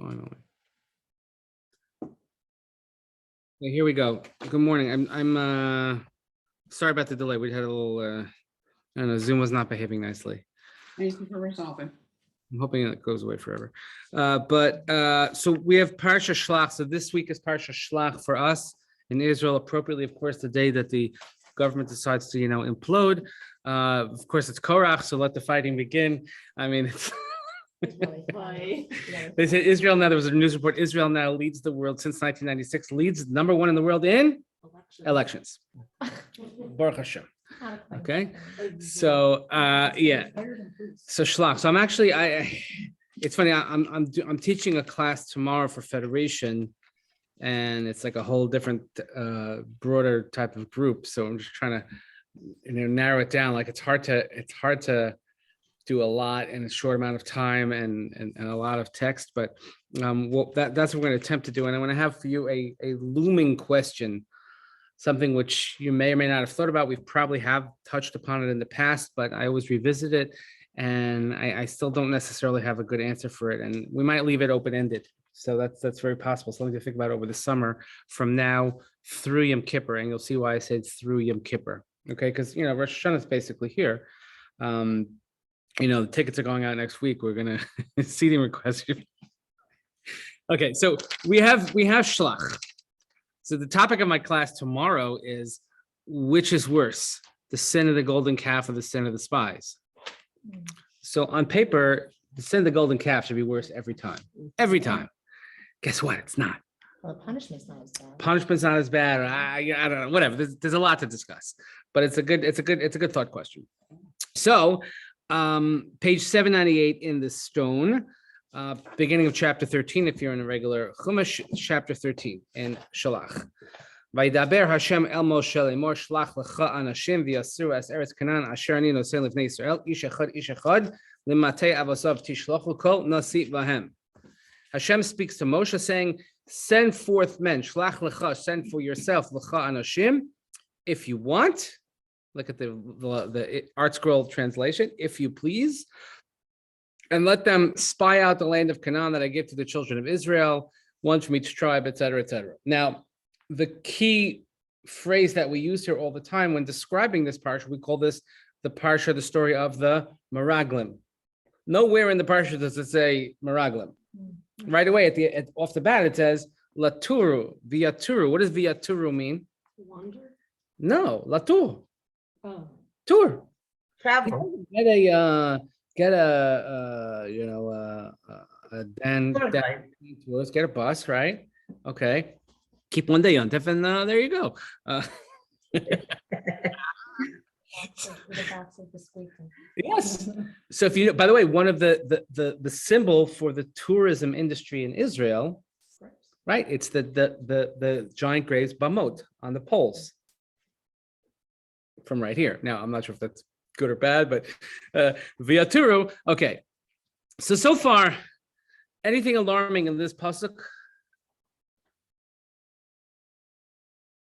Finally. Okay, here we go. Good morning. I'm sorry about the delay. We had a little I don't know, Zoom was not behaving nicely. Thank you for resolving. I'm hoping it goes away forever. So we have Parsha Shelach. So this week is Parsha Shelach for us in Israel, appropriately, of course, the day that the government decides to, implode. Of course, it's Korach, so let the fighting begin. I mean, it's they say Israel now, there was a news report, Israel now leads the world since 1996, leads number one in the world in elections. Baruch Hashem. Okay, so yeah, so Shelach. So I'm actually, it's funny, I'm teaching a class tomorrow for Federation, and it's like a whole different broader type of group. So I'm just trying to narrow it down. Like it's hard to do a lot in a short amount of time and a lot of text, but that's what we're going to attempt to do. And I want to have for you a looming question, something which you may or may not have thought about. We probably have touched upon it in the past, but I always revisit it, and I still don't necessarily have a good answer for it. And we might leave it open-ended. So that's very possible. Something to think about over the summer from now through Yom Kippur. And you'll see why I said through Yom Kippur. Okay, because Rosh Hashanah is basically here. The tickets are going out next week. We're gonna seating requests. Okay, so we have Shelach. So the topic of my class tomorrow is which is worse, the sin of the golden calf or the sin of the spies? So on paper, the sin of the golden calf should be worse every time. Every time. Guess what? It's not. Well, the punishment's not as bad. Punishment's not as bad. I don't know. Whatever. There's a lot to discuss, but it's a good thought question. So, page 798 in the stone, beginning of chapter 13. If you're in a regular Chumash, chapter 13 in Shelach. Vaydaber Hashem el Moshe lemor shlach lecha anashim v'yasiru es eretz Canaan asher ani nosei lifnei Yisrael ish echad limatei avosav tishlochu kol nasi vahem. Hashem speaks to Moshe saying, send forth men, shlach lecha, send for yourself, lecha anashim, if you want. Look at the Art Scroll translation, if you please, and let them spy out the land of Canaan that I give to the children of Israel, one from each tribe, etc., etc. Now, the key phrase that we use here all the time when describing this parsha, we call this the parsha, the story of the Meraglim. Nowhere in the parsha does it say Meraglim. Right away off the bat it says Laturu, Viaturu. What does Viaturu mean? Wander? No, Latur. Oh. Tour. Travel. Get a get a bus, right? Okay. Keep one day on Tiff, and there you go. Yes. So if you, by the way, one of the symbol for the tourism industry in Israel, right? It's the giant graves bamot on the poles. From right here. Now, I'm not sure if that's good or bad, but Viaturu. Okay. So far, anything alarming in this pasuk?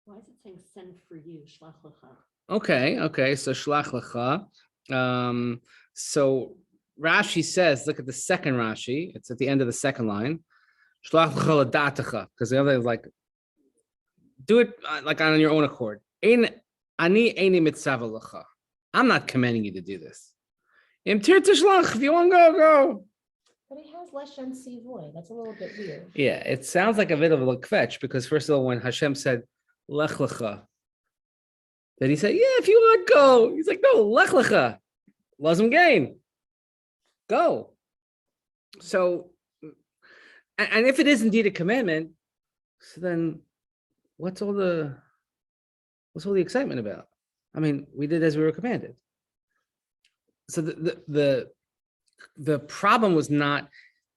Why is it saying send for you, shlach lecha? Okay. So shlach lecha. So Rashi says, look at the second Rashi. It's at the end of the second line. Shlach lecha l'datacha, because the other is like, do it like on your own accord. Ani eini mitzava lecha. I'm not commanding you to do this. Im tir tishlach, if you want to go. But it has leshen sivoy. That's a little bit weird. Yeah, it sounds like a bit of a kvetch, because first of all, when Hashem said lech lecha, did he say, yeah, if you want, go? He's like, no, lech lecha, lazim gain, go. So, and if it is indeed a commandment, so then what's all the excitement about? I mean, we did as we were commanded. So the problem was not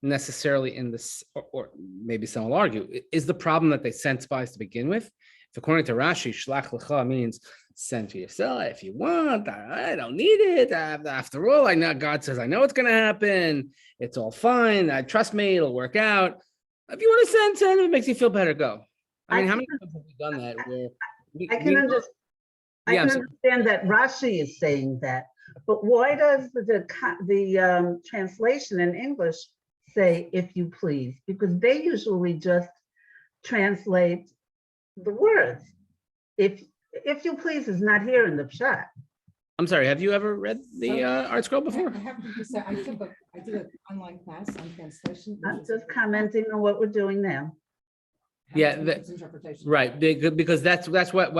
necessarily in this, or maybe some will argue, is the problem that they sent spies to begin with? If according to Rashi, shlach lecha means send for yourself if you want. I don't need it. After all, I know God says I know it's going to happen. It's all fine. Trust me, it'll work out. If you want to send, if it makes you feel better, go. I mean, how many times have we done that? Where I can understand that Rashi is saying that, but why does the translation in English say, if you please, because they usually just translate the words. If you please is not here in the pshat. I'm sorry, have you ever read the Art Scroll before? I have to say, I did an online class on translation. I'm just commenting on what we're doing now. Yeah, It's interpretation. Right, because that's what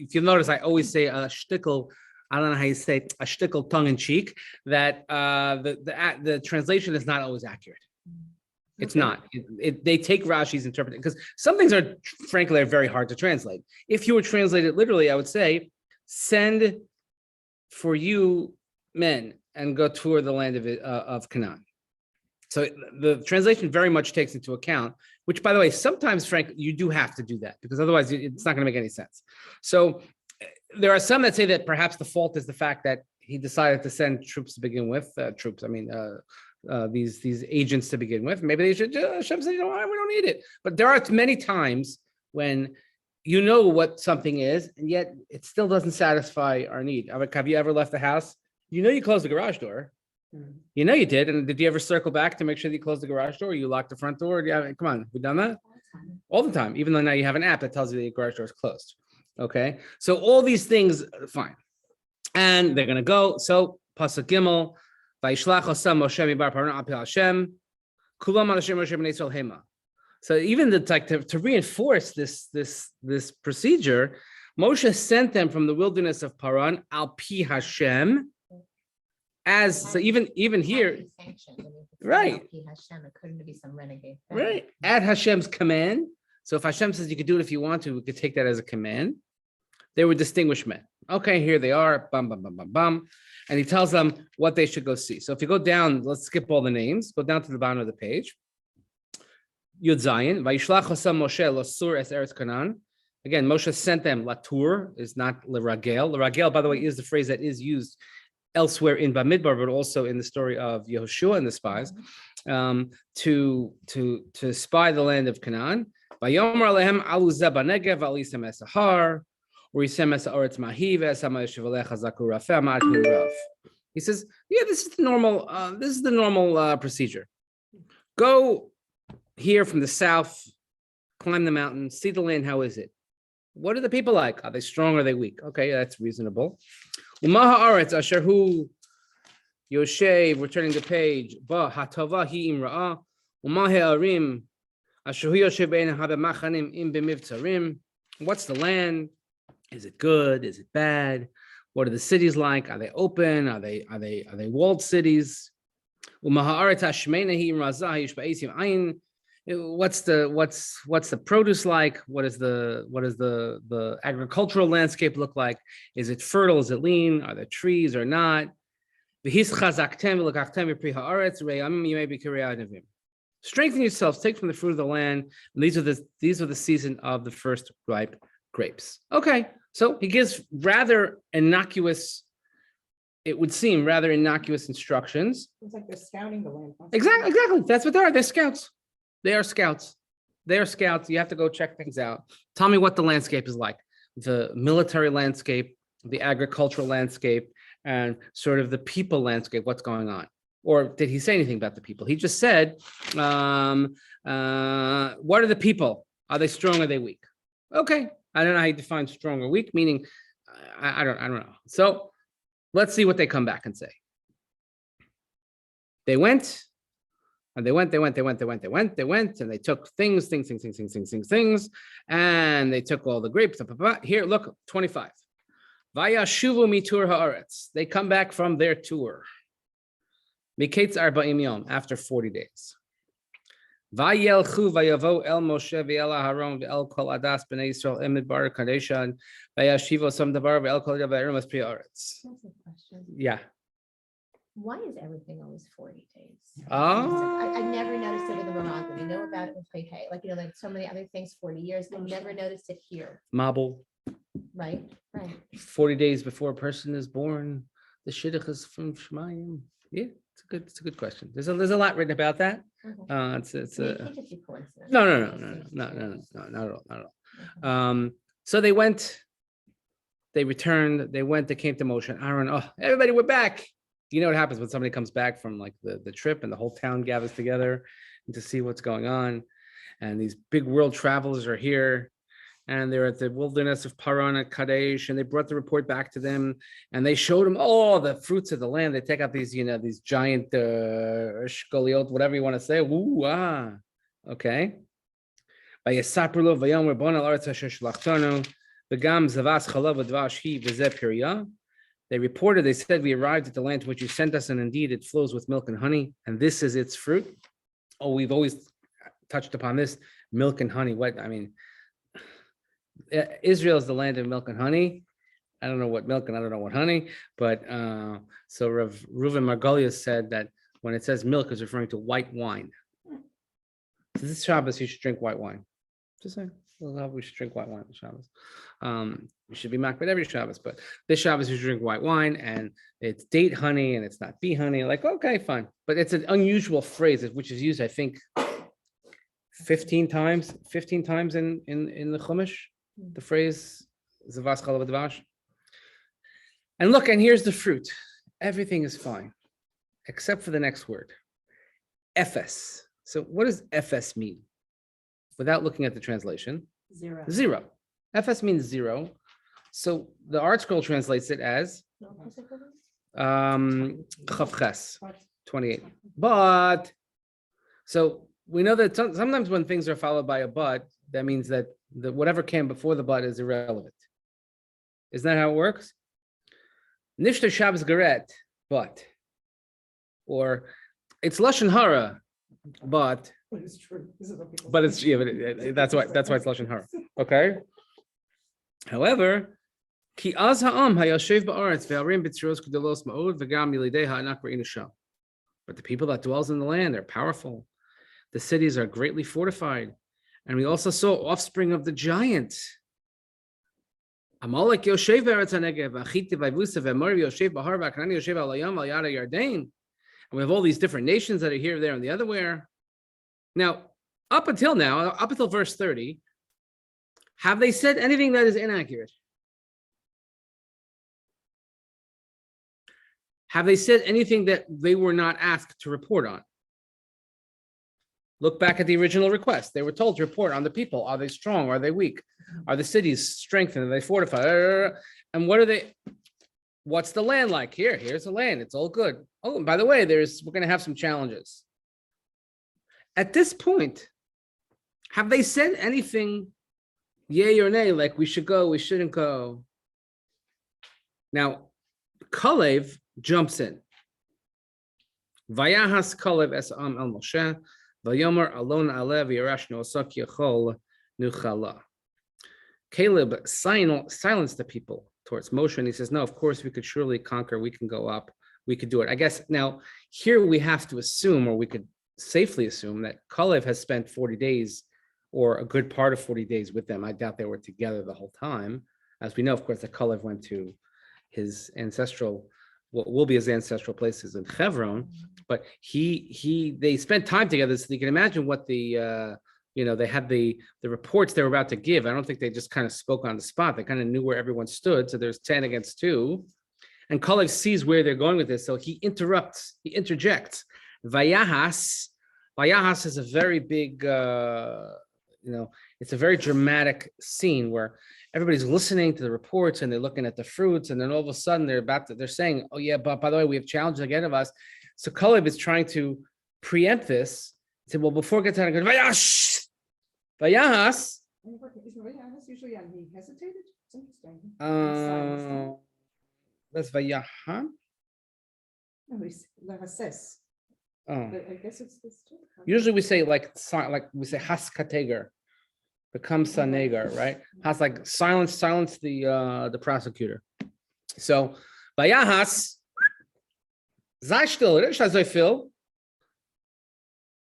if you notice, I always say a shtickle. I don't know how you say it, a shtickle tongue in cheek. That the translation is not always accurate. It's not. They take Rashi's interpretation because some things are, frankly, are very hard to translate. If you were translated literally, I would say, "Send for you men and go tour the land of Canaan." So the translation very much takes into account, which, by the way, sometimes, frankly, you do have to do that because otherwise it's not going to make any sense. So there are some that say that perhaps the fault is the fact that he decided to send troops to begin with. These agents to begin with. Maybe they should. Hashem said, "You know what? We don't need it." But there are many times when you know what something is, and yet it still doesn't satisfy our need. Have you ever left the house? You know you closed the garage door. You know you did. And did you ever circle back to make sure that you closed the garage door? Or you locked the front door? Come on, we've done that all the time. Even though now you have an app that tells you that your garage door is closed. Okay, so all these things, fine, and they're gonna go. So Pasuk Gimel, Vayishlach Osam Moshe Mibar Paran Apil Hashem, Kulam Hashem Moshe Bnei Yisrael Hema. So even to reinforce this procedure, Moshe sent them from the wilderness of Paran al pi Hashem. So even here, right? Hashem, it couldn't be some renegade. Right, at Hashem's command. So if Hashem says you could do it if you want to, we could take that as a command. They were distinguished men. Okay, here they are. Bum bum bum bum bum, and he tells them what they should go see. So if you go down, let's skip all the names. Go down to the bottom of the page. Yud Zayin, Vayishlach Osam Moshe Lasur es Eretz Canaan. Again, Moshe sent them. Latur is not Leragel. Leragel, by the way, is the phrase that is used elsewhere in Bamidbar, but also in the story of Yehoshua and the spies, to spy the land of Canaan. Vayomer alehem alu zeh banegev alisem es ahar, urisem es haaretz mahiv es ha'mayeshiv alecha zakur rafeh ma'at rav. He says, yeah, this is the normal procedure. Go here from the south, climb the mountain, see the land. How is it? What are the people like? Are they strong? Are they weak? Okay, that's reasonable. Umaha Aretz Asherhu Yoshev, returning the page. Ba Hatava Hi Imra'a. Umahe Arim Asherhu Yoshev Bein Habe Machanim Im B'Mivtzarim. What's the land? Is it good? Is it bad? What are the cities like? Are they open? Are they walled cities? Umaha Aretz Ashmeina Hi Imraza Yish Ba'esim Ayin. What's the produce like? What does the agricultural landscape look like? Is it fertile? Is it lean? Are there trees or not? Strengthen yourselves, take from the fruit of the land. And these are the season of the first ripe grapes. Okay, so he gives rather innocuous, it would seem rather innocuous instructions. It's like they're scouting the land. Exactly. That's what they are. They're scouts. They are scouts. You have to go check things out. Tell me what the landscape is like. The military landscape, the agricultural landscape, and sort of the people landscape. What's going on? Or did he say anything about the people? He just said, what are the people? Are they strong? Are they weak? Okay. I don't know how you define strong or weak, meaning I don't know. So let's see what they come back and say. They went. And they went, and they took things, and they took all the grapes. Here, look, 25. Vayashuvu mitur haaretz. They come back from their tour. Miketz arba'im yom, after 40 days. Vayelchu vayavo el Moshe ve'el Aharon ve'el kol adas b'nei Yisrael emid bar kadeshan vayashivo sam davar ve'el kol yavarim as pri haaretz. That's a question. Yeah. Why is everything always 40 days? Oh. I never noticed it with the monogamy. We know about it with Pei, like so many other things, 40 years. I never noticed it here. Mabul. Right. 40 days before a person is born, the shidduch is from Shemayim. Yeah, it's a good question. There's a lot written about that. Okay. It's It can't just be coincidence. no, not at all. So they went, they returned, they came to Moshe and Aaron. Oh, everybody, we're back. you know what happens when somebody comes back from like the trip and the whole town gathers together to see what's going on. And these big world travelers are here and they're at the wilderness of Paran at Kadesh, and they brought the report back to them and they showed them all the fruits of the land. They take out these, these giant shkoliot, whatever you want to say. Ooh, okay. They reported, they said, we arrived at the land to which you sent us, and indeed it flows with milk and honey, and this is its fruit. Oh, we've always touched upon this, milk and honey. What, I mean, Israel is the land of milk and honey. I don't know what milk and I don't know what honey, but so Rav Reuven Margolius said that when it says milk, is referring to white wine. So this Shabbos, you should drink white wine. Just saying, we should drink white wine on Shabbos. We should be makbid every Shabbos, but this Shabbos you should drink white wine, and it's date honey and it's not bee honey. Like, okay, fine, but it's an unusual phrase which is used, I think, 15 times in the Chumash. The phrase Zavas Chalav Dvash. And look, and here's the fruit. Everything is fine, except for the next word, Ephes. So what does Ephes mean? Without looking at the translation, zero. Ephes means zero. So the Art Scroll translates it as Chavches, 28. But, so we know that sometimes when things are followed by a but, that means that whatever came before the but is irrelevant. Isn't that how it works? Nishta Shabbos Garet, but. Or it's Lashon Hara, but. But it's true. This is what people But say. that's why it's Lashon Hara. Okay. However, Ki az ha'am hayashev ba'aretz ve'arim b'tziros gedolos ma'od v'gam yilidei ha'anak re'inu sham. But the people that dwells in the land are powerful. The cities are greatly fortified. And we also saw offspring of the giants. Amalek yoshev b'aretz ha'negev v'achiti v'ayvusa v'amori yoshev b'har v'akanani yoshev al-hayam v'al-yada yardain. And we have all these different nations that are here, there, and the other where. Now, up until verse 30, have they said anything that is inaccurate? Have they said anything that they were not asked to report on? Look back at the original request. They were told to report on the people. Are they strong? Are they weak? Are the cities strengthened? Are they fortified? And what's the land like? Here's the land. It's all good. Oh, and by the way, we're going to have some challenges. At this point, have they said anything, yay or nay, like we should go, we shouldn't go? Now, Kalev jumps in. Vayahas Kalev es am el Moshe, vayomer alon alev yirash nosak yachol nuchala. Caleb silenced the people towards Moshe, and he says, no, of course we could surely conquer, we can go up, we could do it. I guess now, here we have to assume, or we could safely assume, that Kalev has spent 40 days or a good part of 40 days with them. I doubt they were together the whole time. As we know, of course, that Kalev went to his ancestral, what will be his ancestral places in Hebron, but they spent time together, so you can imagine what they had the reports they were about to give. I don't think they just kind of spoke on the spot. They kind of knew where everyone stood. So there's 10 against 2. And Kalev sees where they're going with this. So he interjects. Vayahas is a very big, it's a very dramatic scene where everybody's listening to the reports and they're looking at the fruits, and then all of a sudden they're saying, oh yeah, but by the way, we have challenges ahead of us. So Kalev is trying to preempt this. He said, well, before it gets out, Vayahas. Is Vayahas usually he hesitated? It's interesting. That's Vayaha. No, he's Levases. Oh. But I guess it's this too. Usually we say like we say haskateger, become sanegar, right? Has like silence the prosecutor. So Vayahas Zayshtil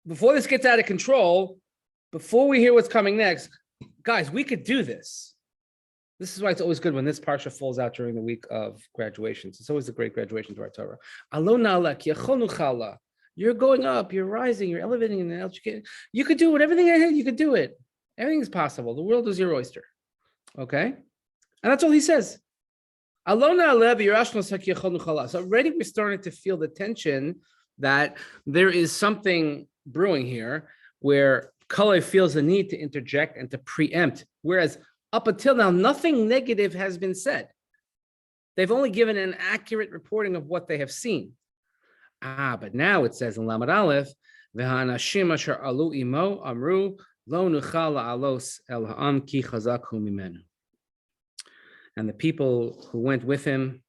before this gets out of control, before we hear what's coming next, guys, we could do this. This is why it's always good when this parsha falls out during the week of graduations. It's always a great graduation to our Torah. You're going up, you're rising, you're elevating in the education. You could do it. Everything I had, you could do it. Everything is possible. The world is your oyster. Okay? And that's all he says. So already we're starting to feel the tension that there is something brewing here where Kalev feels the need to interject and to preempt, whereas up until now, nothing negative has been said. They've only given an accurate reporting of what they have seen. But now it says in Lamed Aleph, "V'hanashim asher alu imo amru lo nuchal la'alos el ha'am ki chazak hu mimenu." And the people who went with him,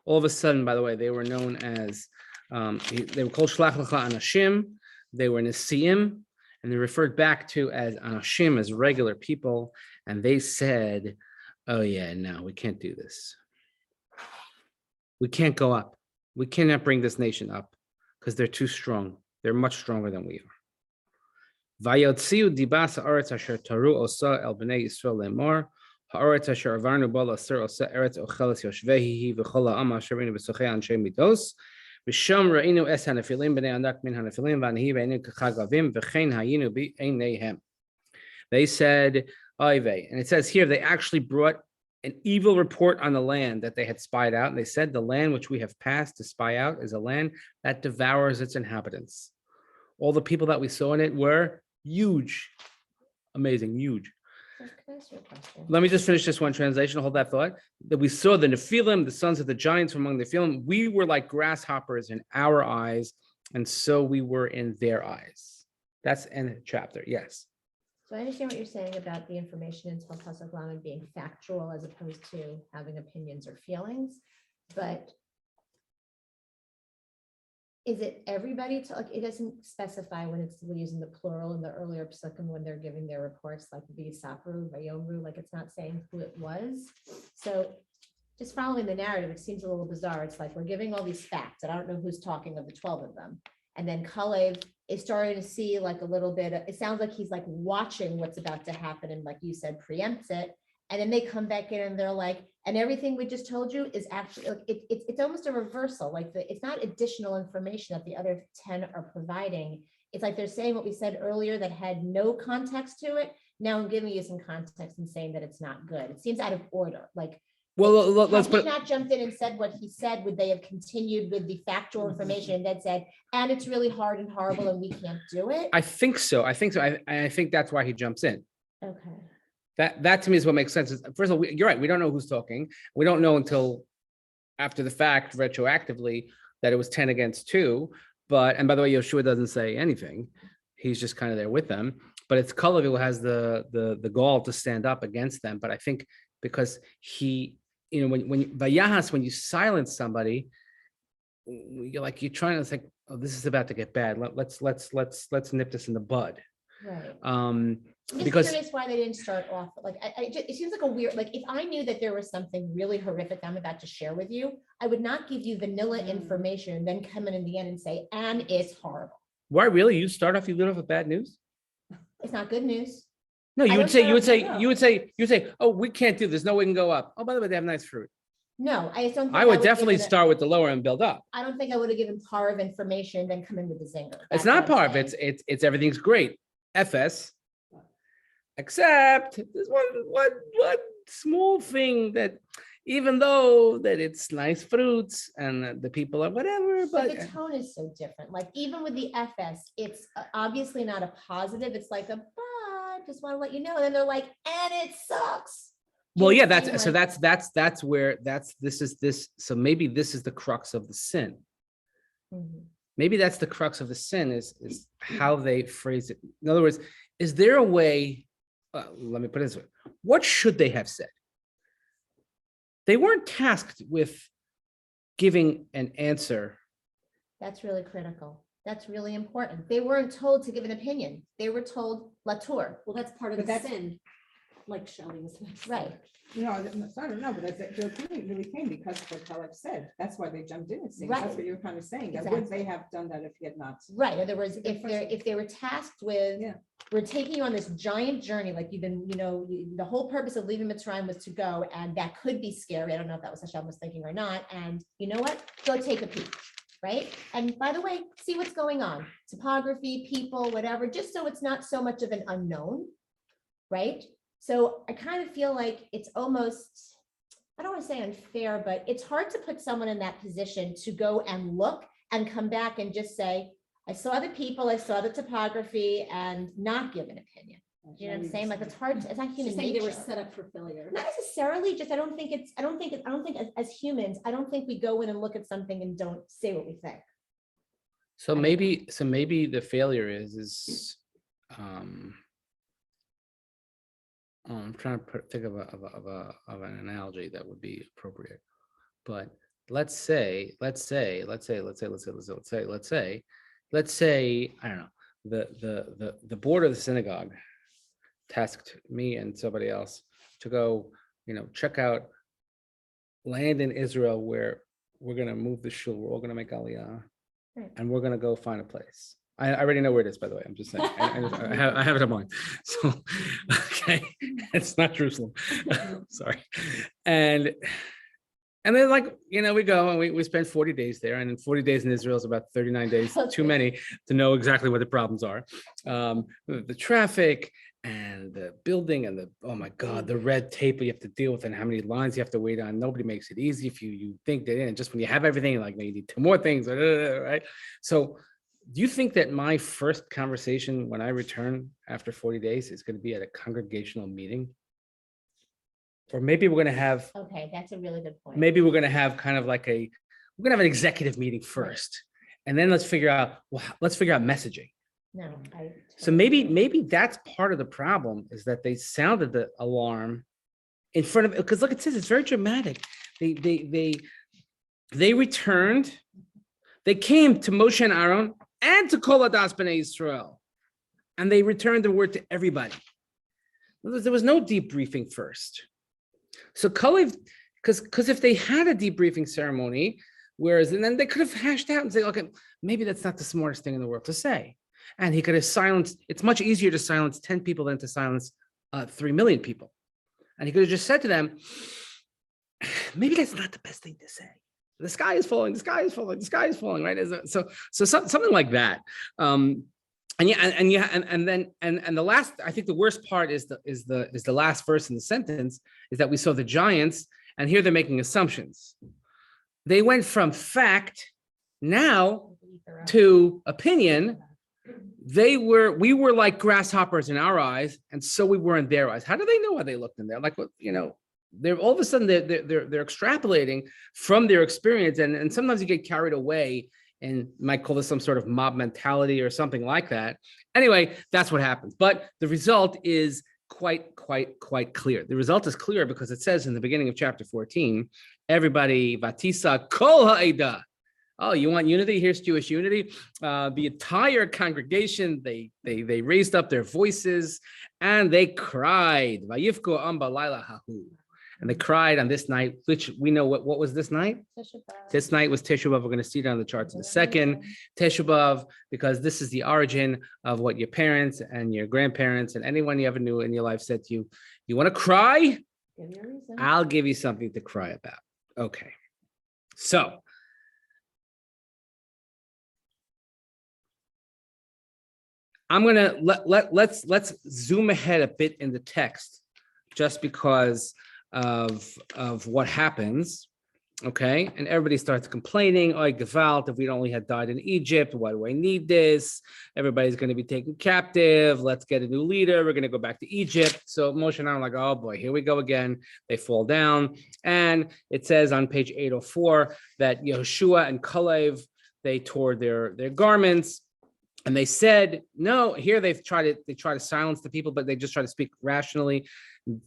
all of a sudden, by the way, they were known as, they were called Shelach Anashim, they were Nesiim, and they referred back to as Anashim, as regular people, and they said, oh yeah, no, we can't do this. We can't go up. We cannot bring this nation up because they're too strong. They're much stronger than we are. Vayotziu dibas haaretz asher taru osa el bnei Yisrael lemor, haaretz asher avarnu bal aser osa eretz ocheles yoshvehi v'chol ha'am asher reinu b'sochei anshe midos, v'sham reinu es hanefilim bnei anak min hanefilim v'anhi ve'enu kachagavim v'chein hayinu b'eineihem. They said, Oive, and it says here they actually brought an evil report on the land that they had spied out. And they said the land which we have passed to spy out is a land that devours its inhabitants. All the people that we saw in it were huge, amazing, huge. Can I ask you a question? Let me just finish this one translation. Hold that thought. That we saw the Nephilim, the sons of the giants from among the Nephilim. We were like grasshoppers in our eyes, and so we were in their eyes. That's in the chapter. Yes. So I understand what you're saying about the information in Tel Pasuk Lamed being factual as opposed to having opinions or feelings, but is it everybody to, like, it doesn't specify when it's using the plural in the earlier psukim when they're giving their reports, like V'yisapru, Vayomru, like it's not saying who it was. So just following the narrative, it seems a little bizarre. It's like we're giving all these facts, and I don't know who's talking of the 12 of them. And then Kalev is starting to see like a little bit, it sounds like he's like watching what's about to happen and, like you said, preempts it. And then they come back in and they're like, and everything we just told you is actually, like, it's almost a reversal. Like it's not additional information that the other 10 are providing. It's like they're saying what we said earlier that had no context to it. Now I'm giving you some context and saying that it's not good. It seems out of order. Like, Well, let's had put he not jumped in and said what he said, would they have continued with the factual information and then said, and it's really hard and horrible and we can't do it? I think so. I think that's why he jumps in. Okay. That to me is what makes sense. First of all, you're right. We don't know who's talking. We don't know until after the fact, retroactively, that it was 10 against 2. But, and by the way, Yeshua doesn't say anything. He's just kind of there with them. But it's Kalev who has the gall to stand up against them. But I think because he, you know, when Vayahas, when you silence somebody, you're trying to think, oh, this is about to get bad. Let's nip this in the bud. Right. Um, I'm just because curious why they didn't start off, like, it seems like a weird, like, if I knew that there was something really horrific I'm about to share with you, I would not give you vanilla information and then come in the end and say, and it's horrible. why really you start off, you lead off with bad news? It's not good news. No, I you would don't say, start you off- would say, oh, we can't do this. No, we can go up. Oh, by the way, they have nice fruit. No, I just don't. think I would give definitely it a- start with the lower and build up. I don't think I would have given par of information, then come in with the zinger. It's That's not what I'm part of saying. it's everything's great. FS, except there's one small thing that even though that it's nice fruits and the people are whatever, But but the tone is so different. Like even with the FS, it's obviously not a positive. It's like a, but just want to let you know. And then they're like, and it sucks. well, You know yeah, what I'm that's saying? so that's where this is this. So maybe this is the crux of the sin. Mhm. Maybe that's the crux of the sin is how they phrase it. In other words, is there a way? Let me put it this way: what should they have said? They weren't tasked with giving an answer. That's really critical. That's really important. They weren't told to give an opinion. They were told Latour. Well, that's part of But the that's- sin, like Shelley was. Right. No, I don't know, but the opinion really came because of what Caleb said. That's why they jumped in, it seems. Right. That's what you were kind of saying. That Exactly. would they have done that if he had not? Right. In other words, It's a good if they were tasked with, Yeah. we're taking you on this giant journey, like you've been, the whole purpose of leaving Mitzrayim was to go, and that could be scary. I don't know if that was Hashem was thinking or not. And you know what? Go take a peek. Right. And by the way, see what's going on. Topography, people, whatever, just so it's not so much of an unknown. Right. So I kind of feel like it's almost, I don't want to say unfair, but it's hard to put someone in that position to go and look and come back and just say, I saw the people, I saw the topography, and not give an opinion. You know what I'm saying? Like, it's hard, it's not human She's saying they were nature. set up for failure. Not necessarily, just I don't think as humans, I don't think we go in and look at something and don't say what we think. So maybe the failure is I'm trying to think of an analogy that would be appropriate. But let's say, I don't know, the board of the synagogue tasked me and somebody else to go, check out land in Israel where we're going to move the shul. We're all going to make aliyah, Right. and we're going to go find a place. I already know where it is, by the way. I'm just saying. I have it in mind. So, okay, it's not Jerusalem. Sorry. And then, we go and we spend 40 days there, and in 40 days in Israel is about 39 days too many to know exactly what the problems are. The traffic and the building and oh my God, the red tape you have to deal with and how many lines you have to wait on. Nobody makes it easy if you think that, and just when you have everything, like you need 2 more things, right? So do you think that my first conversation when I return after 40 days is going to be at a congregational meeting? Or maybe we're going to have, Okay, that's a really good point. maybe we're going to have kind of like we're going to have an executive meeting first, and then let's figure out messaging. No, So maybe that's part of the problem, is that they sounded the alarm in front of, because look, it says it's very dramatic. They returned, they came to Moshe and Aaron and to Kol Hadas B'nai Yisrael, and they returned the word to everybody. There was no debriefing first. So Kalev, because if they had a debriefing ceremony, and then they could have hashed out and say, okay, maybe that's not the smartest thing in the world to say. And he could have silenced, it's much easier to silence 10 people than to silence 3 million people. And he could have just said to them, maybe that's not the best thing to say. The sky is falling, right? So something like that. And the last, I think the worst part is the last verse in the sentence, is that we saw the giants, and here they're making assumptions. They went from fact now to opinion. We were like grasshoppers in our eyes, and so we were in their eyes. How do they know how they looked in there? Like, they're all of a sudden they're extrapolating from their experience, and sometimes you get carried away and might call this some sort of mob mentality or something like that. Anyway, that's what happens. But the result is quite clear. The result is clear because it says in the beginning of chapter 14, everybody, Vatisa Kol Ha'eda. Oh, you want unity? Here's Jewish unity. The entire congregation, they raised up their voices and they cried. Vayivku amba laila hahu. And they cried on this night, which we know what was this night? This night was Tisha B'Av. We're going to see it on the charts in a second. Tisha B'Av, because this is the origin of what your parents and your grandparents and anyone you ever knew in your life said to you. You want to cry? I'll give you something to cry about. Okay. So I'm going to let's zoom ahead a bit in the text, just because of what happens, okay? And everybody starts complaining, oh, Gewalt, if we only had died in Egypt, why do I need this? Everybody's going to be taken captive. Let's get a new leader. We're going to go back to Egypt. So Moshe and I are like, oh boy, here we go again. They fall down. And it says on page 804 that Yehoshua and Kalev, they tore their garments. And they said, no, here they try to silence the people, but they just try to speak rationally.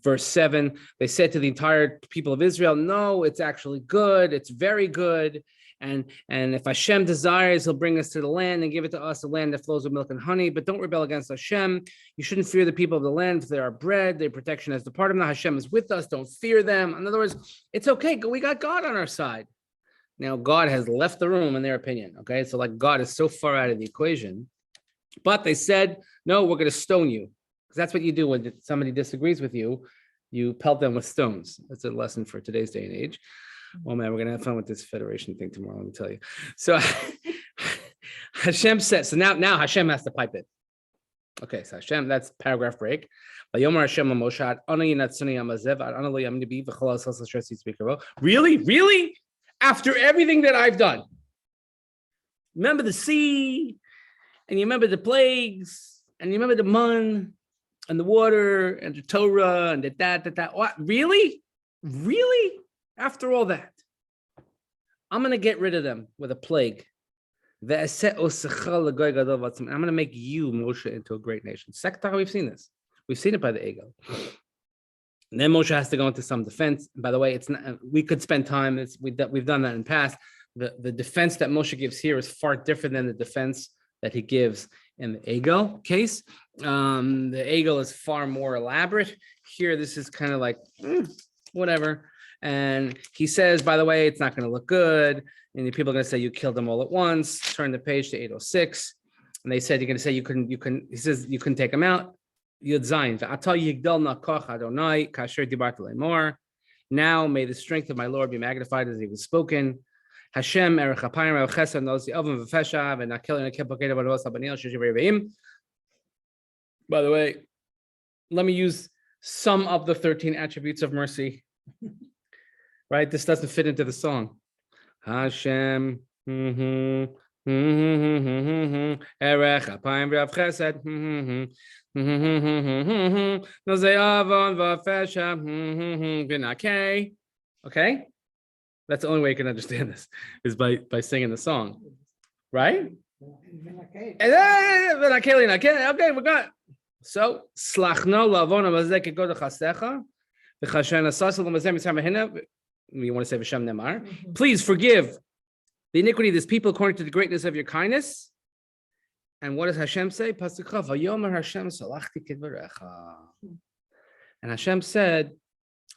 Verse 7, they said to the entire people of Israel, no, it's actually good. It's very good. And if Hashem desires, he'll bring us to the land and give it to us, a land that flows with milk and honey. But don't rebel against Hashem. You shouldn't fear the people of the land, for they are bread. Their protection has departed. Now Hashem is with us. Don't fear them. In other words, it's okay. We got God on our side. Now, God has left the room in their opinion. Okay. So like God is so far out of the equation. But they said, no, we're going to stone you. Because that's what you do when somebody disagrees with you. You pelt them with stones. That's a lesson for today's day and age. Well, man, we're going to have fun with this federation thing tomorrow, let me tell you. So Hashem said, so now Hashem has to pipe it. Okay, so Hashem, that's paragraph break. Really? Really? After everything that I've done. Remember the sea, and you remember the plagues, and you remember the man, and the water, and the Torah, and the that. What? Really? Really? After all that, I'm going to get rid of them with a plague. I'm going to make you, Moshe, into a great nation. Second time we've seen this. We've seen it by the Egel. And then Moshe has to go into some defense. By the way, it's not. We could spend time. We've done that in the past. The defense that Moshe gives here is far different than the defense that he gives in the Egel case. The Egel is far more elaborate. Here, this is kind of like whatever. And he says, by the way, it's not going to look good. And people are going to say you killed them all at once. Turn the page to 806. And they said you're going to say you couldn't. He says you couldn't take them out. Yud Zayin. Now may the strength of my Lord be magnified as he was spoken. Hashem erech hapayim rel chesed knows the oven v'fesha v'nakel in a kipokeda v'nos habanil shishim reveim. By the way, let me use some of the 13 attributes of mercy. Right? This doesn't fit into the song. Hashem. Erech hapayim rel chesed. Okay? That's the only way you can understand this, is by singing the song. Right? Okay, we got it. So, you want to say V'shem Nemar? Please forgive the iniquity of this people according to the greatness of your kindness. And what does Hashem say? Vayomer Hashem Salachti Kidvarecha. And Hashem said,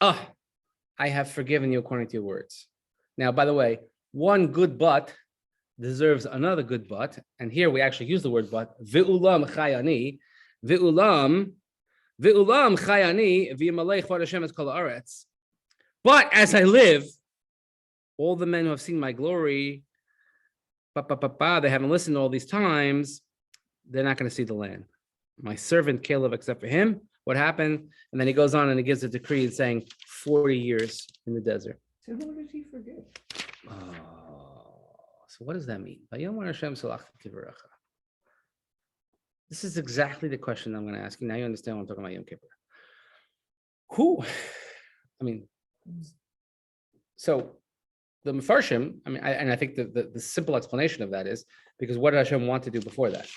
I have forgiven you according to your words. Now, by the way, one good but deserves another good but. And here we actually use the word but. Ve'ulam chayani. Ve'ulam chayani. V'yamalech v'ad Hashem es kol haaretz. But as I live, all the men who have seen my glory, they haven't listened all these times, they're not going to see the land. My servant Caleb, except for him, what happened? And then he goes on and he gives a decree saying 40 years in the desert. So who did he forgive? So what does that mean? This is exactly the question I'm going to ask you. Now you understand what I'm talking about Yom Kippur. Who? I mean, so the Mefarshim, I think the simple explanation of that is because what did Hashem want to do before that?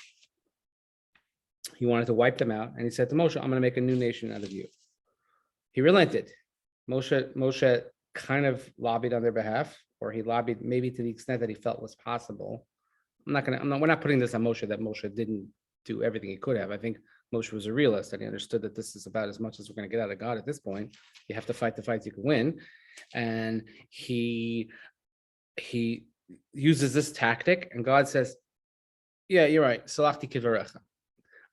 He wanted to wipe them out, and he said to Moshe, I'm going to make a new nation out of you. He relented. Moshe kind of lobbied on their behalf, or he lobbied maybe to the extent that he felt was possible. We're not putting this on Moshe that Moshe didn't do everything he could have. I think Moshe was a realist, and he understood that this is about as much as we're going to get out of God at this point. You have to fight the fights you can win. And he uses this tactic, and God says, yeah, you're right. Salachti Kidvarecha.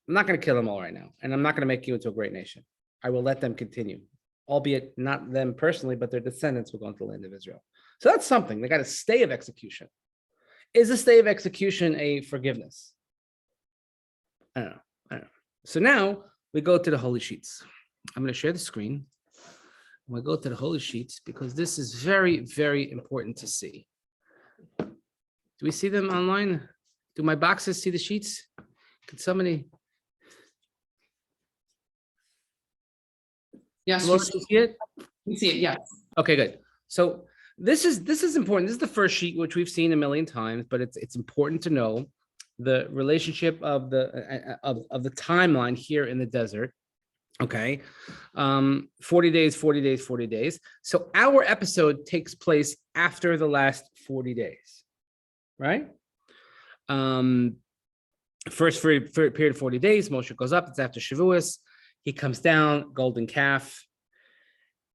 I'm not going to kill them all right now, and I'm not going to make you into a great nation. I will let them continue, albeit not them personally, but their descendants will go into the land of Israel. So that's something. They got a stay of execution. Is a stay of execution a forgiveness? I don't know. So now we go to the holy sheets. I'm going to share the screen. I'm going to go to the holy sheets because this is very, very important to see. Do we see them online? Do my boxes see the sheets? Could somebody? Yes, Laura, do you see it? we see it, yes. Okay, good. So this is important. This is the first sheet, which we've seen a million times, but it's important to know the relationship of the timeline here in the desert. Okay, 40 days, 40 days, 40 days. So our episode takes place after the last 40 days, right? First period of 40 days, Moshe goes up. It's after Shavuos. He comes down, golden calf.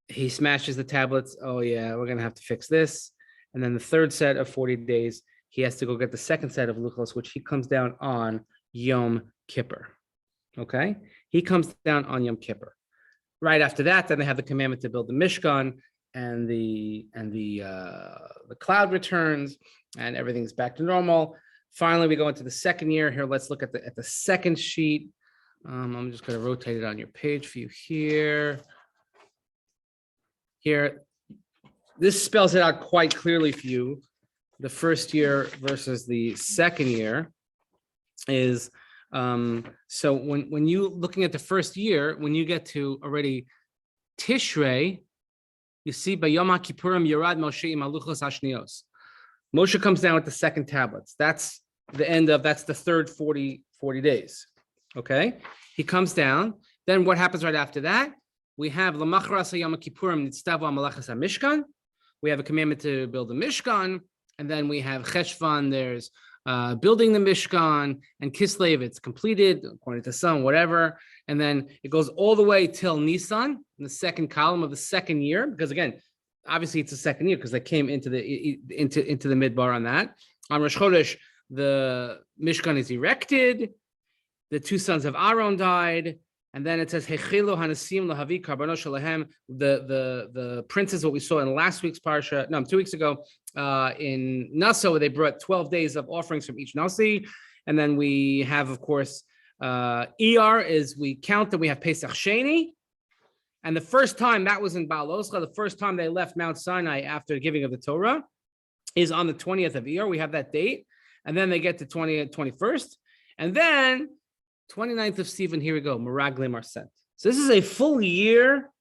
He smashes the tablets. Oh yeah, we're gonna have to fix this. And then the third set of 40 days, he has to go get the second set of luchos, which he comes down on Yom Kippur. Okay, he comes down on Yom Kippur. Right after that, then they have the commandment to build the Mishkan, and the cloud returns, and everything's back to normal. Finally, we go into the second year. Here, let's look at the second sheet. I'm just going to rotate it on your page for you here. Here, this spells it out quite clearly for you. The first year versus the second year is, so when you looking at the first year, when you get to already Tishrei, you see by Yom Kippurim Yerad Moshe im Haluchos Hashnios. Moshe comes down with the second tablets. That's the third 40 days. Okay, he comes down. Then what happens right after that? We have L'machras Yom Kippurim Nitztavu Malachas HaMishkan. We have a commandment to build a Mishkan, and then we have Cheshvan. There's building the Mishkan, and Kislev. It's completed according to some whatever, and then it goes all the way till Nisan, in the second column of the second year. Because again, obviously it's the second year because they came into the midbar on that. On Rosh Chodesh, the Mishkan is erected. The two sons of Aaron died, and then it says Hechilu Hanasim Lahavi Karbanos Shalahem. The princes, what we saw in last week's parsha, 2 weeks ago, in Nassau, where they brought 12 days of offerings from each Nasi, and then we have, of course, ER is we count that we have Pesach Sheni, and the first time that was in Baal Oscha, the first time they left Mount Sinai after the giving of the Torah is on the 20th of ER. We have that date, and then they get to 20th, 21st, and then 29th of Sivan, here we go, Meraglim are sent. So this is a full year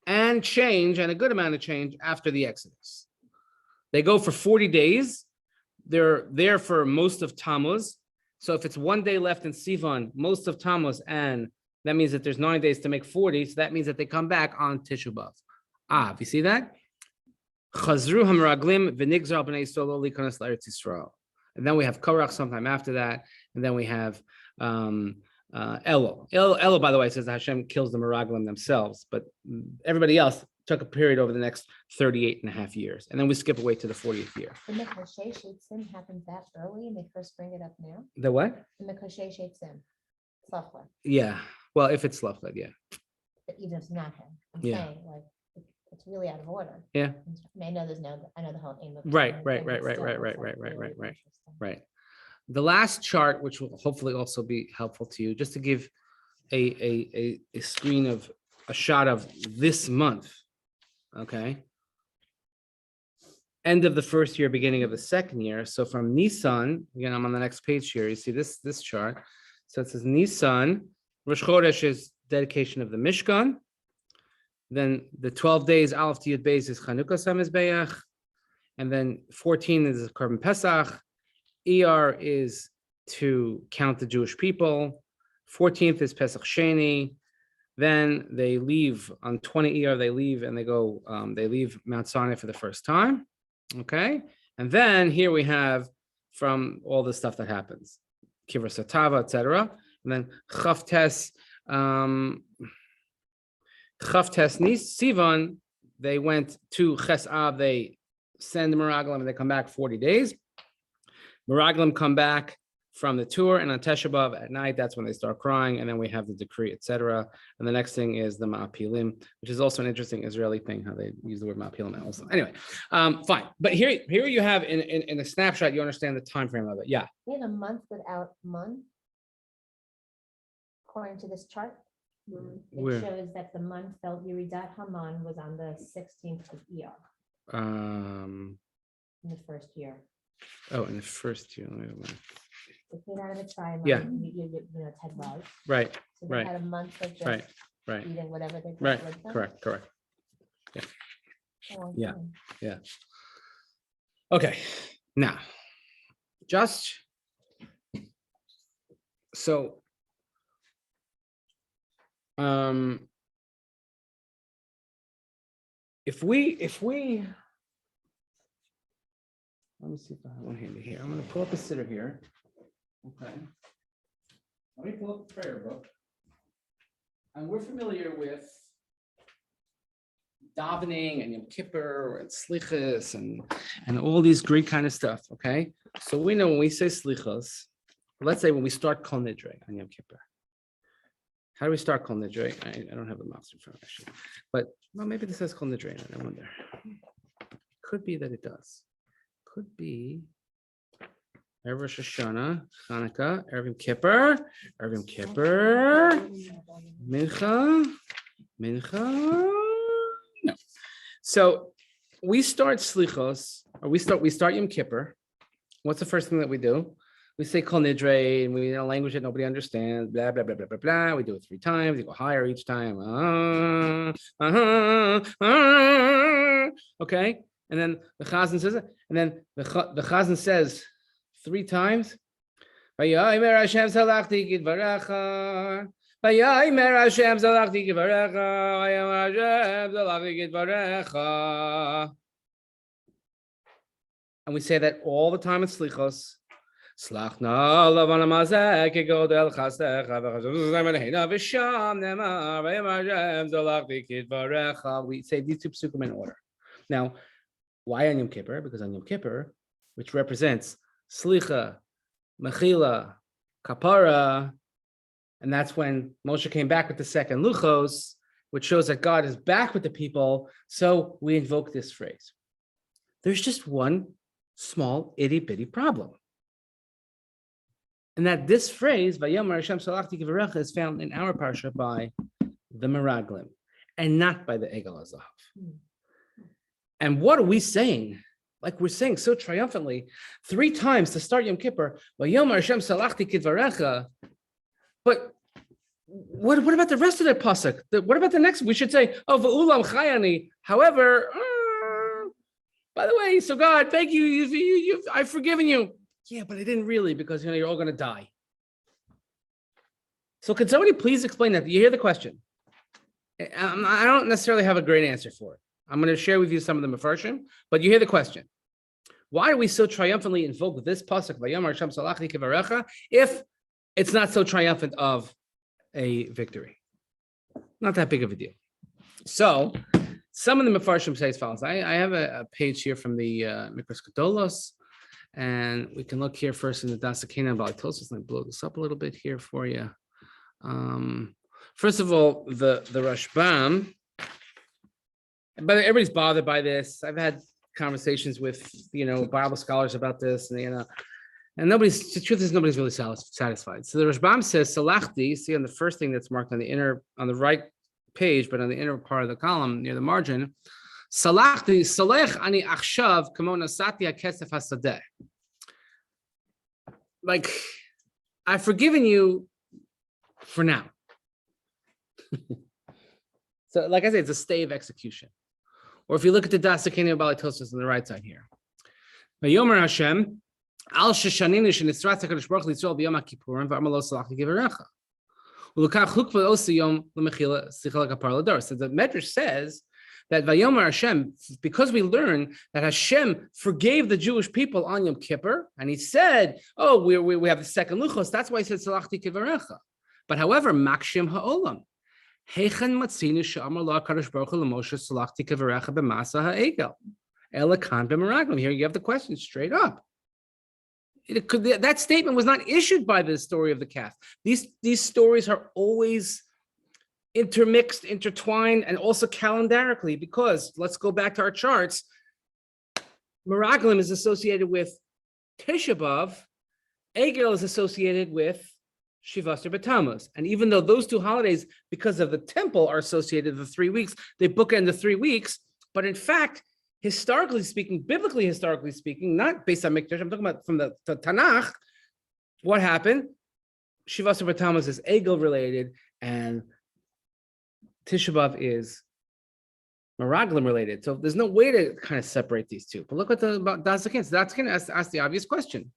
and change, and a good amount of change after the Exodus. They go for 40 days. They're there for most of Tammuz. So if it's 1 day left in Sivan, most of Tammuz, and that means that there's 9 days to make 40. So that means that they come back on Tisha B'Av. You see that? Chazru hameraglim v'nigzar b'nei Yisrael lo likanos la'eretz Yisrael. And then we have Korach sometime after that. And then we have Elul. Elul, by the way, says that Hashem kills the Meraglim themselves, but everybody else took a period over the next 38 and a half years. And then we skip away to the 40th year. The Mekoshe Sheitzim happens that early and they first bring it up now? The what? The Mekoshe Sheitzim. Slavled. Yeah. Well, if it's Slavled, yeah. But even if it's not him, I'm Yeah. saying like it's really out of order. Yeah. I mean, I know the whole aim of. Right. but still, it's like really Right. interesting. Right. The last chart, which will hopefully also be helpful to you, just to give a screen of a shot of this month. Okay. End of the first year, beginning of the second year. So from Nisan, again, I'm on the next page here. You see this chart. So it says Nisan, Rosh Chodesh is dedication of the Mishkan. Then the 12 days, Aleph to Yud Beis is Chanukah Samizbeach. And then 14 is Korban Pesach. ER is to count the Jewish people. 14th is Pesach Sheni. Then they leave on 20 ER, they leave and they leave Mount Sinai for the first time. Okay. And then here we have from all the stuff that happens, Kivra Satava, etc. And then Chavtes Sivan, they went to Chesav, they send the Meraglim and they come back 40 days. Meraglim come back from the tour, and on Tesha B'Av at night, that's when they start crying, and then we have the decree, etc. And the next thing is the Ma'apilim, which is also an interesting Israeli thing, how they use the word Ma'apilim also. Anyway, fine. But here you have in a snapshot, you understand the time frame of it. Yeah. We had a month without month. According to this chart, Where? it shows that the month felt Yeridat Haman was on the 16th of ER In in the first year. the first year. They came out of the trial. Yeah. Ted Love. Right. So they Right. had a month of just Right. eating whatever they Right. brought with them. Correct. A long Yeah. time. Okay. Now, just so if we let me see if I have one handy here. I'm going to pull up a sitter here. Okay. Let me pull up the prayer book. And we're familiar with davening and Yom Kippur and slichas and all these great kind of stuff. Okay. So we know when we say slichas, let's say when we start Kol Nidre on Yom Kippur. How do we start Kol Nidre? I don't have the mouse in front of me, actually. But well, maybe this says Kol Nidre. I wonder. Could be that it does. Could be. Erev Rosh Hashanah, Hanukkah, Erev Yom Kippur, Mincha. No. So we start Slichos, or we start Yom Kippur. What's the first thing that we do? We say Kol Nidre, and we in a language that nobody understands, blah, blah, blah, blah, blah, blah. We do it 3 times. You go higher each time. Okay? And then the Chazan says it. And then the Chazan says 3 times. Vayomer Hashem Salachti Kidvarecha. Vayomer Hashem Salachti Kidvarecha. Vayomer Hashem Salachti Kidvarecha. And we say that all the time in Slichos. Slachna lavana mazek godel chastecha v'chazon v'sham nemar vayomer Hashem Salachti Kidvarecha. We say these 2 psukim in order. Now, why on Yom Kippur? Because on Yom Kippur, which represents Slicha, Mechila, Kapara, and that's when Moshe came back with the second Luchos, which shows that God is back with the people. So we invoke this phrase. There's just one small itty bitty problem. And that this phrase, Vayomer Hashem Salachti Kidvarecha, is found in our parsha by the Meraglim and not by the Egel HaZahav. And what are we saying? Like we're saying so triumphantly 3 times to start Yom Kippur, Vayomer Hashem Salachti Kidvarecha. But what about the rest of the pasuk? What about the next? We should say, oh, V'ulam Chayani. However, by the way, so God, thank you. I've forgiven you. Yeah, but I didn't really, because you're all going to die. So could somebody please explain that? You hear the question? I don't necessarily have a great answer for it. I'm going to share with you some of the Mefarshim, but you hear the question. Why do we so triumphantly invoke this pasuk, Vayomer Hashem Salachti Kidvarecha, if it's not so triumphant of a victory? Not that big of a deal. So some of the Mefarshim say as follows. I have a page here from the Mikras Gedolos, and we can look here first in the Dasakena Balitosos. Let me blow this up a little bit here for you. First of all, the Rashbam. But everybody's bothered by this. I've had conversations with Bible scholars about this, and and the truth is nobody's really satisfied. So the Rashbam says Salachti. See on the first thing that's marked on the right page, but on the inner part of the column near the margin, Salachti Salech ani achshav kamo nasati hakesef hasadeh. Like, I've forgiven you for now. So, like I said, it's a stay of execution. Or if you look at the Dasakenia Balitosos on the right side here, Vayomer Hashem al sheshaninu shenitzrat HaKadosh Baruch Hu Yisrael b'Yom HaKippurim v'amalo Salachti Kidvarecha u'lekach chukva osi yom l'mechila sichel hakapar l'dor. So the Medrash says that Vayomer Hashem, because we learn that Hashem forgave the Jewish people on Yom Kippur, and He said, "Oh, we have the second luchos." That's why He said Salachti Kidvarecha. But however, makshim ha'olam. Heichen matzinu she'amar lo HaKadosh Baruch Hu l'Moshe Salachti Kidvarecha b'masa ha'egel elakan b'meraglim. Here you have the question straight up. That statement was not issued by the story of the calf. These stories are always intermixed, intertwined, and also calendarically, because let's go back to our charts. Meraglim is associated with Tisha B'Av. Egel is associated with Shivasar B'Tammuz. And even though those 2 holidays, because of the temple, are associated with the 3 weeks, they bookend the 3 weeks. But in fact, historically speaking, biblically historically speaking, not based on Mikdash, I'm talking about from the Tanakh, what happened? Shivasar B'Tammuz is Egel related, and Tisha B'Av is Meraglim related. So there's no way to kind of separate these 2. But look what the Dazakin. So that's going to ask the obvious question.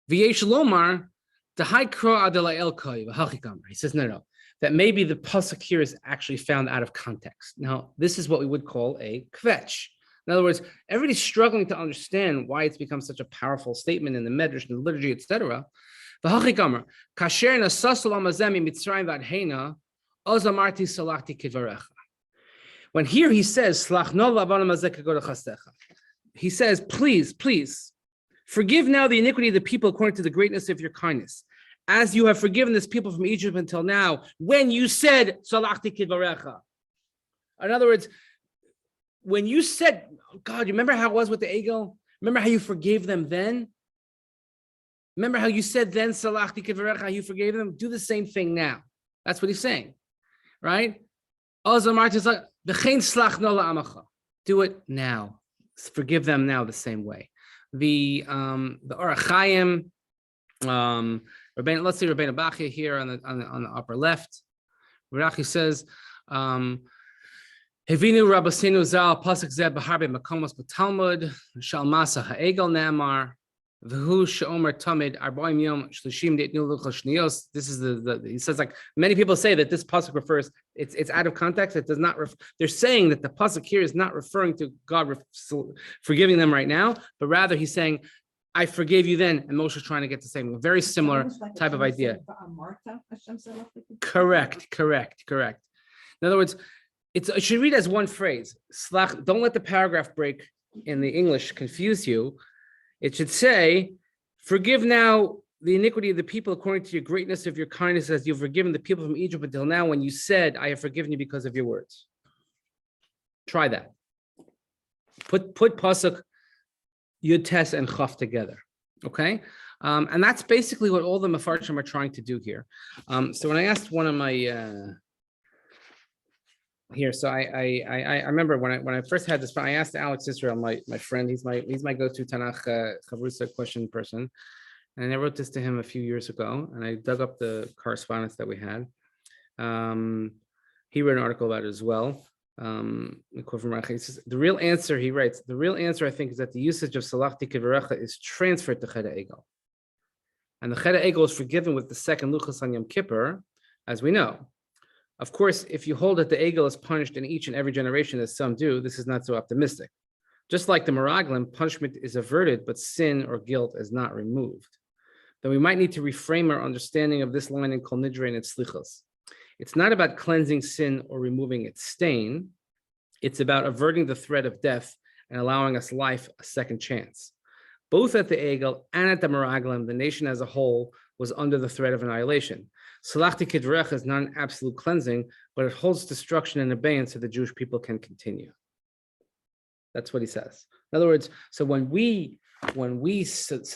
V'yesh lomar the kro adela el koy v'hachikamar. He says no. That maybe the pasuk here is actually found out of context. Now this is what we would call a kvetch. In other words, everybody's struggling to understand why it's become such a powerful statement in the Medrash and the liturgy, etc. V'hachikamar kasher nasasul amazemi mitzrayim vadheina ozamarti salachti kidvarecha. When here he says, he says, please, forgive now the iniquity of the people according to the greatness of your kindness, as you have forgiven this people from Egypt until now, when you said, Salachti Kidvarecha. In other words, when you said, God, you remember how it was with the Egel? Remember how you forgave them then? Remember how you said then, Salachti Kidvarecha, how you forgave them? Do the same thing now. That's what he's saying, right? Do it now. Forgive them now the same way. The Orach Chaim, let's see Rabbeinu Bachya here on the upper left. Rashi says, Hevinu Rabbeinu Zal Pasuk Zeb B'Harbe Makomos B'Talmud Shal Masa Ha'egel Ne'amar V'Hu She'omer Tamid Arbaim Yom Shlishim De'etnu L'Chol Shniyos. This is the he says, like many people say that this pasuk refers. It's out of context. It does not. They're saying that the pasuk here is not referring to God forgiving them right now, but rather he's saying, I forgave you then, and Moshe is trying to get the same, very similar type of idea. Correct. In other words, it should read as one phrase. Don't let the paragraph break in the English confuse you. It should say, forgive now the iniquity of the people according to your greatness of your kindness, as you've forgiven the people from Egypt until now, when you said, I have forgiven you because of your words. Try that. Put pasuk Yud Tes and Chaf together, okay? And that's basically what all the Mefarshim are trying to do here. So when I asked one of my here, so I remember when I first had this, I asked Alex Israel, my friend, he's my go-to Tanakh Chavrusa question person, and I wrote this to him a few years ago, and I dug up the correspondence that we had. He wrote an article about it as well. He says, the real answer, he writes, the real answer I think is that the usage of Salachti Kidvarecha is transferred to Cheder Egel. And the Cheder Egel is forgiven with the second Luchas on Yom Kippur, as we know. Of course, if you hold that the Egel is punished in each and every generation, as some do, this is not so optimistic. Just like the Meraglim, punishment is averted, but sin or guilt is not removed. Then we might need to reframe our understanding of this line in Kol Nidre and its Slichos. It's not about cleansing sin or removing its stain. It's about averting the threat of death and allowing us life a second chance. Both at the Egel and at the Meraglim, the nation as a whole was under the threat of annihilation. Salachti Kidvarecha is not an absolute cleansing, but it holds destruction in abeyance so the Jewish people can continue. That's what he says. In other words, so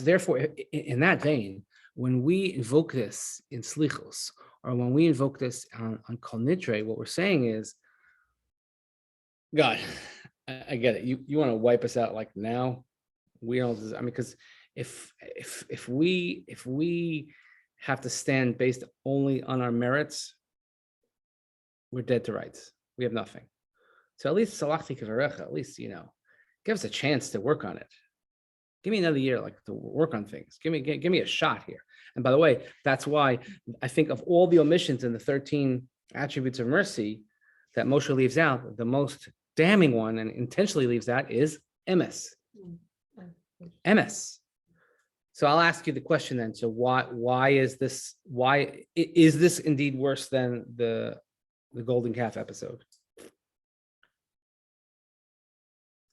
therefore, in that vein, when we invoke this in Slichos, or when we invoke this on Kol Nidre, what we're saying is, God, I get it. You want to wipe us out like now? We don't. I mean, because if we have to stand based only on our merits, we're dead to rights. We have nothing. So at least Salachti Kidvarecha, at least give us a chance to work on it. Give me another year, like to work on things. Give me a shot here. And by the way, that's why I think of all the omissions in the 13 attributes of mercy that Moshe leaves out, the most damning one and intentionally leaves out is emes. Emes. So I'll ask you the question then. So why is this indeed worse than the golden calf episode?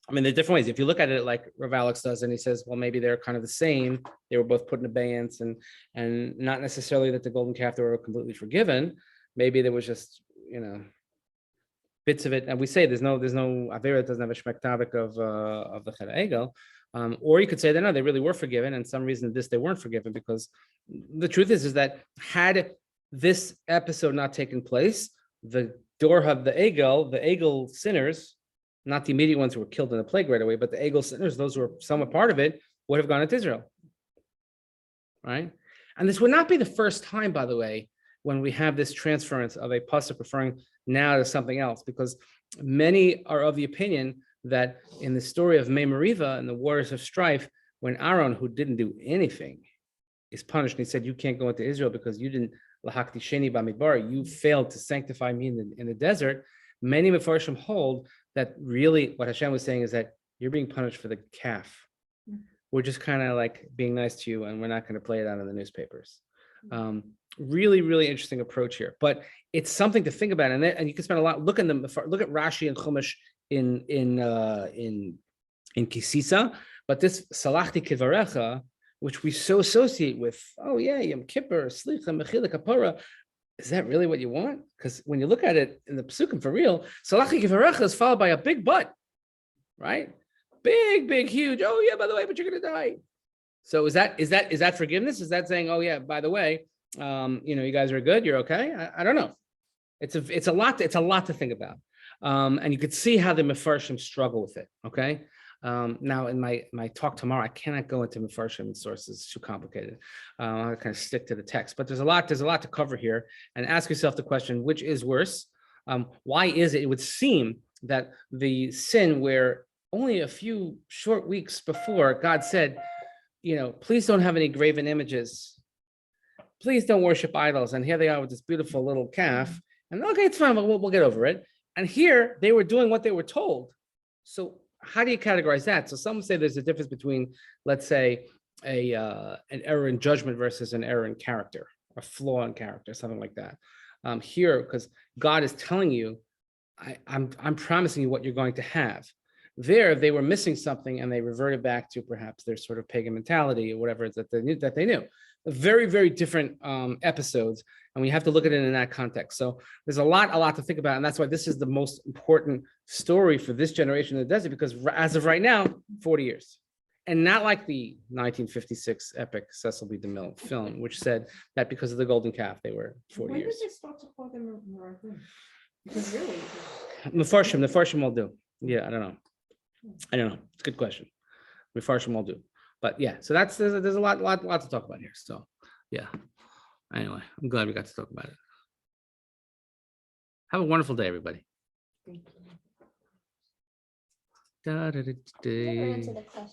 I mean, there are different ways. If you look at it like Rav Alex does, and he says, well, maybe they're kind of the same. They were both put in abeyance, and not necessarily that the golden calf they were completely forgiven. Maybe there was just bits of it. And we say there's no Avera doesn't have a shmektavik of the Cheder Egel. Or you could say that no, they really were forgiven, and some reason they weren't forgiven, because the truth is that had this episode not taken place, the door of the Egel sinners, not the immediate ones who were killed in the plague right away, but the Egel sinners, those who were somewhat part of it, would have gone into Israel, right? And this would not be the first time, by the way, when we have this transference of a pasuk referring now to something else, because many are of the opinion that in the story of Mei Meriva and the waters of strife, when Aaron, who didn't do anything, is punished, and he said, you can't go into Israel because you didn't lahakti sheni b'midbar, you failed to sanctify me in the desert. Many Mefarshim hold that really what Hashem was saying is that you're being punished for the calf. We're just kind of like being nice to you, and we're not going to play it out in the newspapers. Really, really interesting approach here, but it's something to think about, and you can spend a lot. Look at Rashi and Chumash in Kisisa, but this Salachti Kidvarecha, which we so associate with, oh yeah, Yom Kippur, Slicha, Mechila, Kapara, is that really what you want? Because when you look at it in the Pesukim for real, Salachti Kidvarecha is followed by a big but, right? big, huge. Oh yeah, by the way, but you're gonna die. So is that forgiveness? Is that saying, oh yeah, by the way, you guys are good, you're okay? I don't know. It's a lot to think about. And you could see how the Mefarshim struggle with it. Okay. Now in my talk tomorrow, I cannot go into Mefarshim sources, it's too complicated. I'll kind of stick to the text, but there's a lot to cover here, and ask yourself the question, which is worse? Why is it would seem that the sin where only a few short weeks before God said, please don't have any graven images. Please don't worship idols. And here they are with this beautiful little calf. And okay, it's fine, we'll get over it. And here they were doing what they were told. So how do you categorize that? So some say there's a difference between, let's say, an error in judgment versus an error in character, a flaw in character, something like that. Here, because God is telling you, I'm promising you what you're going to have. There, they were missing something, and they reverted back to perhaps their sort of pagan mentality or whatever that they knew. Very, very different episodes, and we have to look at it in that context. So there's a lot to think about, and that's why this is the most important story for this generation that does it, because as of right now, 40 years. And not like the 1956 epic Cecil B. DeMille film, which said that because of the golden calf, they were 40 years. When did they start to call them Meraglim? Because really, Mefarshim will do. Yeah, I don't know. It's a good question. Mefarshim will do. But yeah, so there's a lot to talk about here. So yeah. Anyway, I'm glad we got to talk about it. Have a wonderful day, everybody. Thank you. Da, da, da, da, Never da. answer the question.